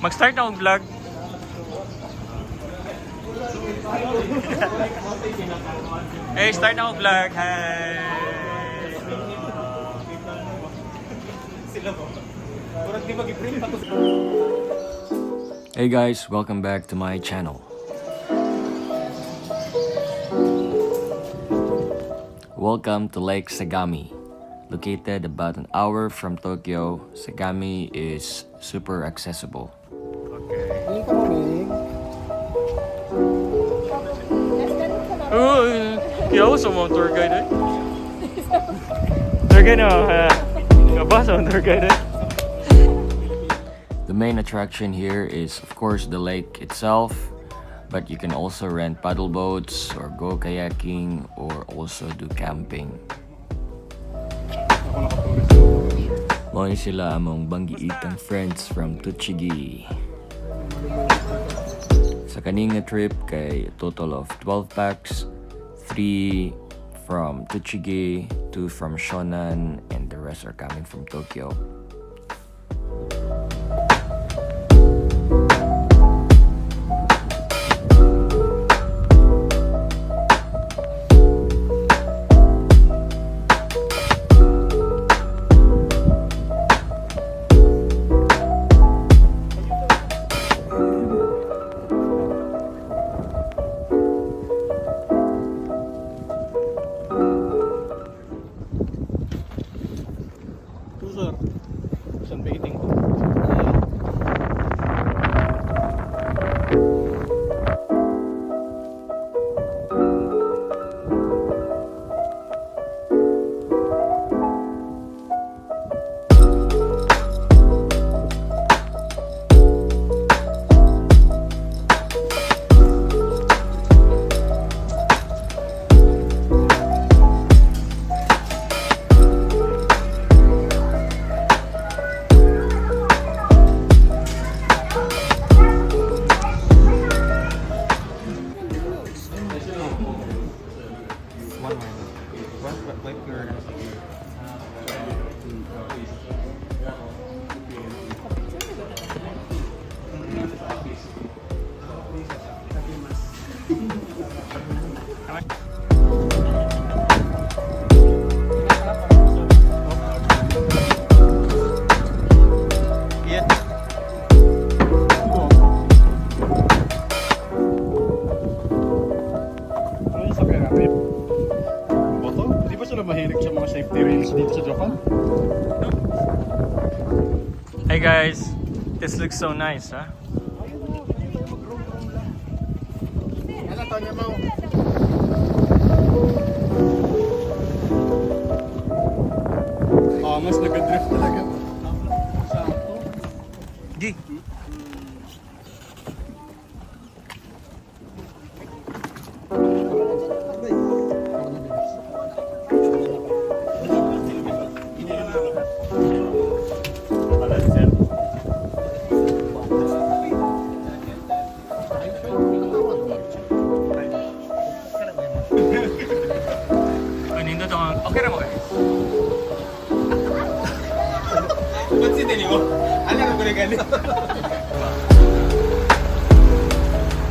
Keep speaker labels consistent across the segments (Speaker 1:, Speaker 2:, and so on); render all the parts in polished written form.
Speaker 1: Mag-start na akong vlog. Hey, start na akong vlog. Hi! Hey guys, welcome back to my channel. Welcome to Lake Sagami. Located about an hour from Tokyo, Sagami is super accessible. Oh, yaw sa mga tour guide eh. Tour guide na, kabasa ang tour guide eh. The main attraction here is of course the lake itself, but you can also rent paddle boats or go kayaking or also do camping. Mao sila among banggiitang friends from Tuchigi. Sa kaning nga trip kay a total of 12 packs, 3 from Tuchigi, 2 from Shonan, and the rest are coming from Tokyo. Hey guys, this looks so nice, huh?
Speaker 2: Oh, mas nag-drift talaga.
Speaker 1: Di. Okay na mo guys.
Speaker 2: Ba't si Denny mo? Alam ko na ganit.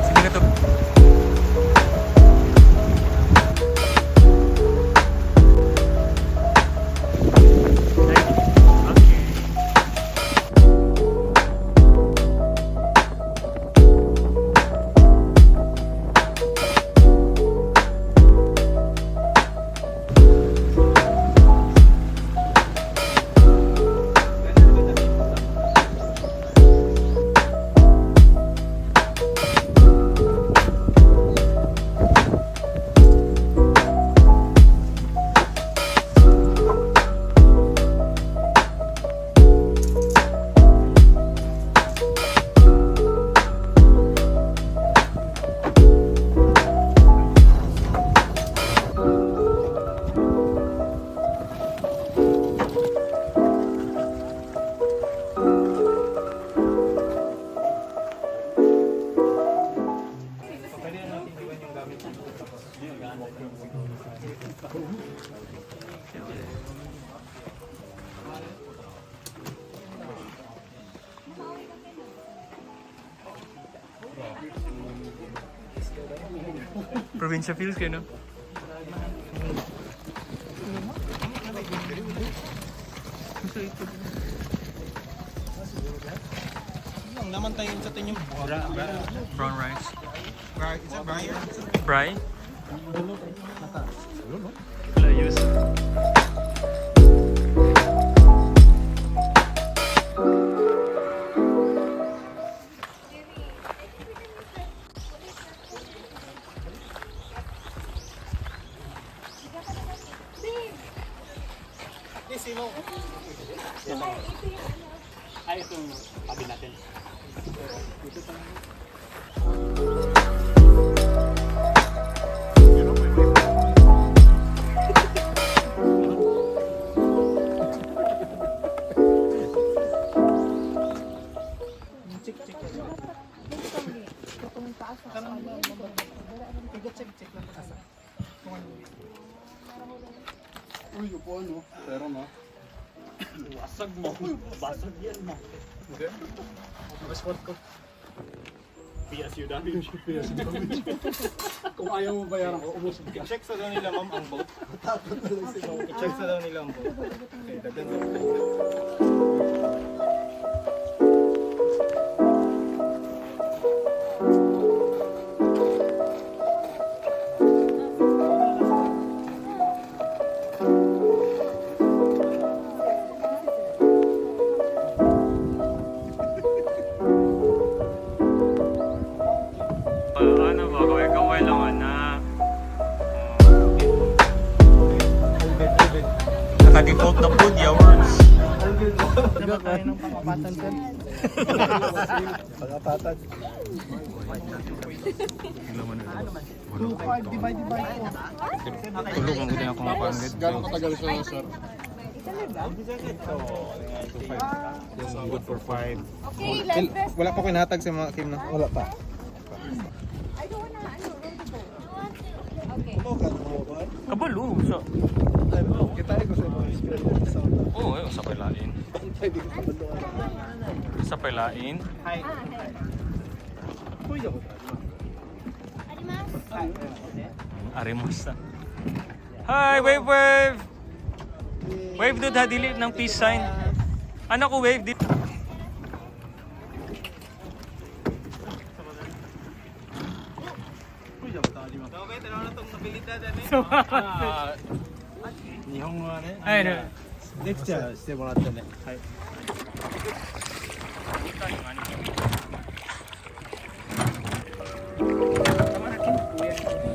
Speaker 1: Sige na to.
Speaker 3: Provincia feels kayo, no?
Speaker 2: Ang naman tayo sa tingin
Speaker 3: Brown rice.
Speaker 2: Is that Brian?
Speaker 3: Fry? Layos.
Speaker 4: Ay, itong tabi natin.
Speaker 5: Uy, upuan no? Pero no?
Speaker 4: Basag mo. Basag yan mo.
Speaker 5: Hindi.
Speaker 4: Passport ko. PSU damage.
Speaker 5: Kung ayaw mo bayaran ko, umusog ka.
Speaker 2: Check sa daw nila ma'am ang boat. Check sa daw nila ang boat. Okay, dadan.
Speaker 3: Ano ba? Kaway-kaway lang, anak. Naka-default na food, yawards.
Speaker 5: Diba tayo ng pangapatan sir? Pangapatan. 2.5 divide by 4.
Speaker 3: Tulog ang gudin akong
Speaker 5: Tapos,
Speaker 3: pangit.
Speaker 5: gano'ng katagal siya sir?
Speaker 2: Good for 5.
Speaker 6: Okay, let's rest.
Speaker 2: Wala pa ko nahatag sa mga Kim na.
Speaker 5: Wala pa.
Speaker 6: I don't wanna, okay.
Speaker 3: Kabalo. So,
Speaker 5: Kita ay gusto mo experience sa
Speaker 3: oo, oh, sa pailain.
Speaker 5: pwede ko kabaluan.
Speaker 3: Sa pailain. Arimas na. Hi, wave, wave! Wave dude ha, dili ng peace sign. Ano ko wave dito?
Speaker 2: Okay, tanaw na tong nabilidad ani.
Speaker 3: Ayun.
Speaker 5: Next year, stay mo natin eh.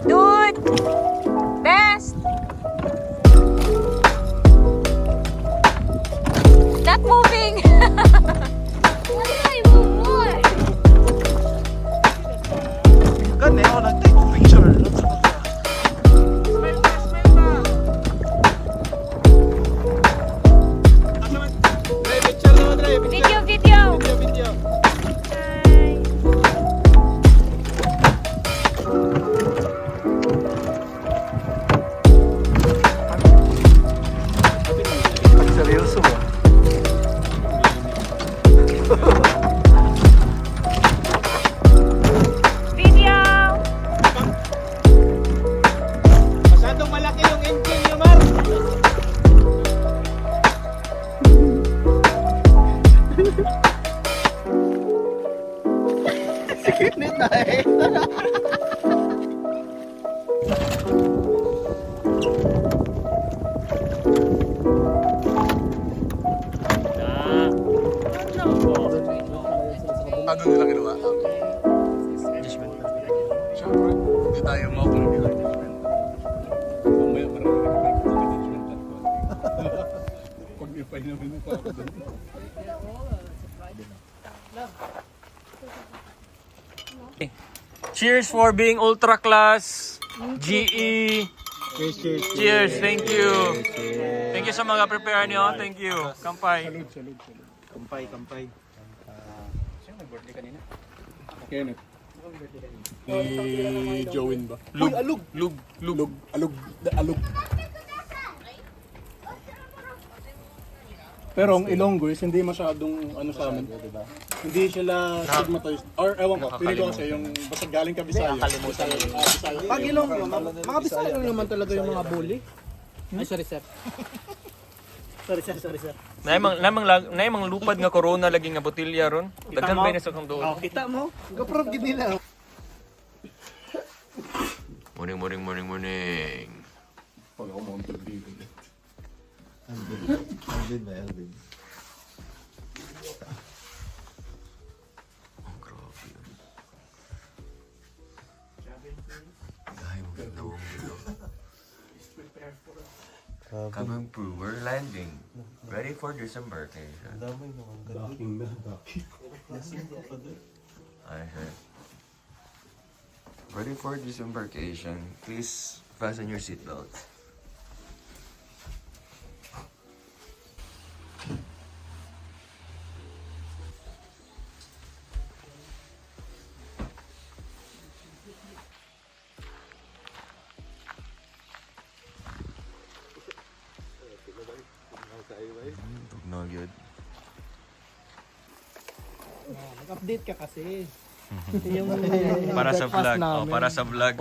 Speaker 6: Dude! Best! Not moving! Why did I move more?
Speaker 5: Ganda ako, nag-take ko picture.
Speaker 6: Video, video! Hi!
Speaker 5: Seryoso ba?
Speaker 6: Video!
Speaker 2: Masyadong malaki yung engine niyo, Mar.
Speaker 5: Sikit nito eh. Ano nila ginawa? Siyempre, hindi tayo mauulit nila. Mamaya marami na kayo sa management at pag may naman pa ako doon.
Speaker 3: Cheers for being ultra class. GE. Cheers, thank you. Thank you sa mga prepare niyo. Thank you. Kampay.
Speaker 2: Kampay, kampay.
Speaker 5: Kenneth. Jowin ba? Lug. Alug. Lug. Alug. Alug. Pero ang Ilonggo is hindi masyadong ano sa amin. Hindi sila stigmatized. Or ewan ko, pili ko kasi yung basta galing ka Bisaya. Bisaya.
Speaker 2: Pag Ilonggo, mga Bisaya lang naman talaga yung mga bully. Ay, sorry sir. Sorry sir.
Speaker 3: Naimang lupad nga corona lagi nga botilya ron. Daghan ba na sa kang doon?
Speaker 2: Kita mo? Gaprog gid nila.
Speaker 3: Morning.
Speaker 5: Pag ako mounted dito.
Speaker 1: Alvin. Ang grabe yun. Dahil mo ginawang dito. Coming through, we're landing. Ready for disembarkation.
Speaker 5: Docking.
Speaker 1: I heard. Ready for disembarkation. Please fasten your seatbelts. Tugnaw yun.
Speaker 2: Mag-update ka kasi.
Speaker 3: Para sa vlog. Para sa vlog.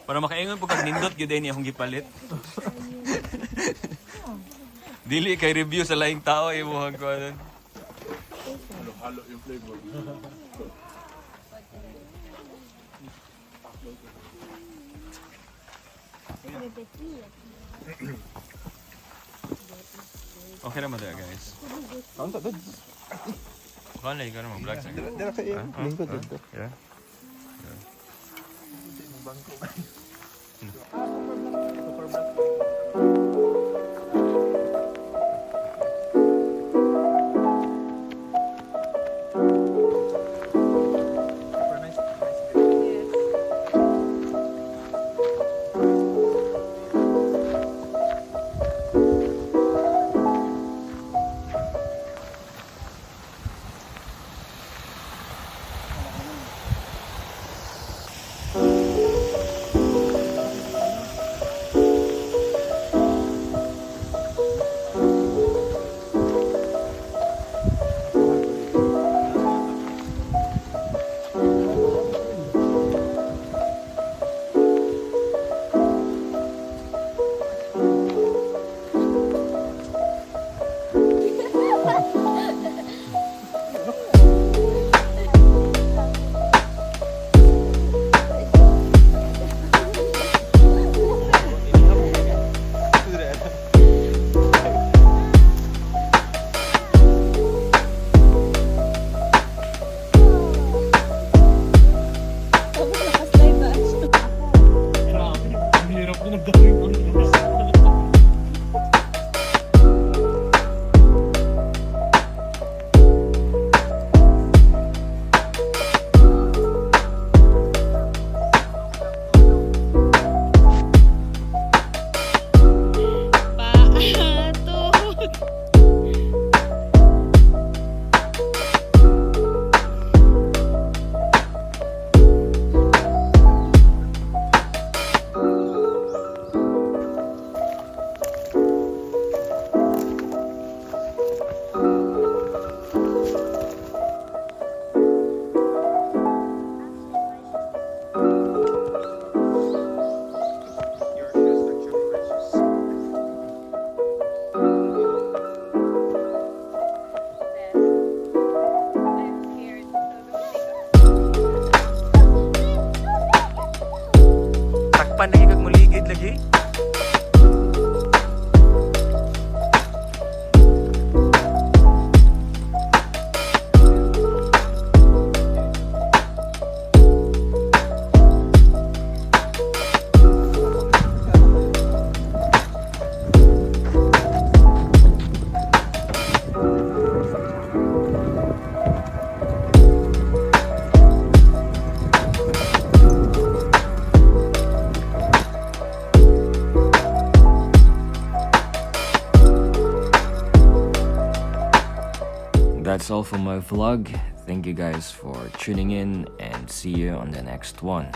Speaker 3: Para makaingon po kag nindot gyud ni akong gipalit. Dili kay review sa laing tao imuhang ko ano.
Speaker 5: Halo yung flavor.
Speaker 3: Okay naman tayo guys.
Speaker 2: Ang tatod.
Speaker 3: Okay na ikaw naman vlog sa akin.
Speaker 2: Dira ka yung lingkod dito.
Speaker 3: Yeah. Panay kag muligid lagi.
Speaker 1: That's all for my vlog. Thank you guys for tuning in and see you on the next one.